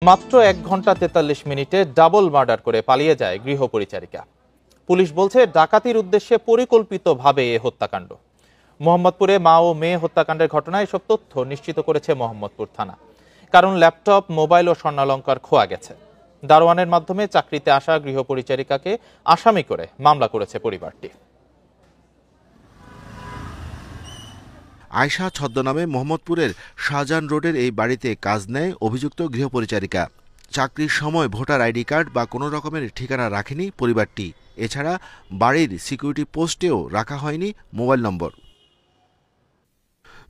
মাত্র 1 ঘন্টা 43 মিনিটে ডাবল মার্ডার করে পালিয়ে যায় গৃহপরিচারিকা। পুলিশ বলছে ডাকাতির উদ্দেশ্যে পরিকল্পিতভাবে এ হত্যাকাণ্ড। মোহাম্মদপুরে মা ও মেয়ে হত্যাকাণ্ডের ঘটনায় এসব তথ্য নিশ্চিত করেছে মোহাম্মদপুর থানা। কারণ ল্যাপটপ, মোবাইল ও স্বর্ণালংকার খোয়া গেছে। দারোয়ানের মাধ্যমে চাকরিতে আসা গৃহপরিচারিকাকে আসামি করে মামলা করেছে পরিবারটি। আয়শা ছদ্মনামে মোহাম্মদপুরের শাহজাহান রোডের এই বাড়িতে কাজ নেয় অভিযুক্ত গৃহপরিচারিকা। চাকরির সময় ভোটার আইডি কার্ড বা কোনো রকমের ঠিকানা রাখেনি পরিবারটি। এছাড়া বাড়ির সিকিউরিটি পোস্টেও রাখা হয়নি মোবাইল নম্বর।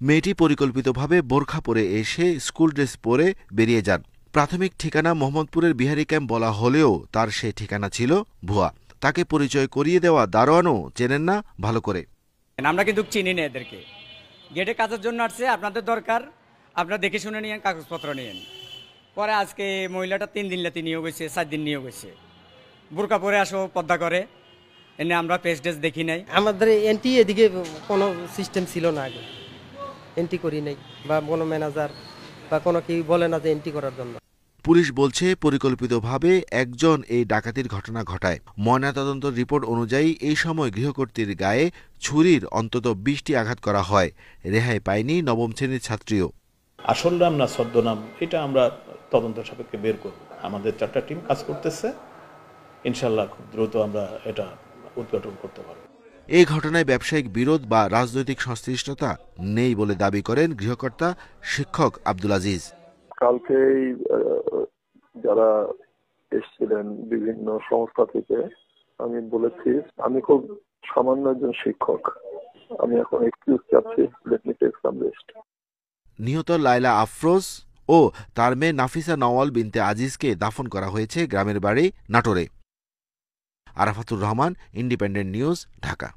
মেয়েটি পরিকল্পিতভাবে বোরখা পরে এসে স্কুল ড্রেস পরে বেরিয়ে যান। প্রাথমিক ঠিকানা মোহাম্মদপুরের বিহারি ক্যাম্প বলা হলেও তার সে ঠিকানা ছিল ভুয়া। তাকে পরিচয় করিয়ে দেওয়া দারোয়ানও চেনেন না ভালো করে। আমরা কিন্তু চিনি না এদেরকে। গেটে কাজের জন্য আসছে, আপনাদের দরকার, আপনারা দেখে শুনে নিয়েন, কাগজপত্র নিয়েন। পরে আজকে মহিলাটা 3 দিন লাতি নিয়ে গেছে, 4 দিন নিয়ে গেছে। বোরকা পরে আসো, পর্দা করে, এনে আমরা পেজ টেস দেখি নাই। আমাদের এন্ট্রি এদিকে কোনো সিস্টেম ছিল না, আগে এন্ট্রি করি নাই, বা কোনো ম্যানেজার বা কোনো কেউ বলে না যে এন্ট্রি করার জন্য। পুলিশ বলছে পরিকল্পিতভাবে একজন এই ডাকাতির ঘটনা ঘটায়। ময়নাতদন্ত রিপোর্ট অনুযায়ী এই সময় গৃহকর্ত্রীর গায়ে ছুরির অন্তত 20টি আঘাত করা হয়। রেহাই পায়নি নবম শ্রেণীর ছাত্রীও। আসল নাম না ছদ্মনাম, এটা আমরা তদন্ত সাপেক্ষে বের করব। আমাদের 4টা টিম কাজ করতেছে, ইনশাল্লাহ খুব দ্রুত আমরা এটা উদ্ঘাটন করতে পারব। এই ঘটনায় ব্যবসায়িক বিরোধ বা রাজনৈতিক সংশ্লিষ্টতা নেই বলে দাবি করেন গৃহকর্তা শিক্ষক আব্দুল আজিজ। কালকেই যারা এসেছিলেন বিভিন্ন সংস্থা থেকে, আমি বলেছি আমি খুব সামান্য একজন শিক্ষক, আমি এখন এক্সকিউজ চাচ্ছি, let me take some rest. নিহত লায়লা আফরোজ ও তার মেয়ে নাফিসা নওয়াল বিনতে আজিজকে দাফন করা হয়েছে গ্রামের বাড়ি নাটোরে। Arafatur Rahman, independent news, Dhaka.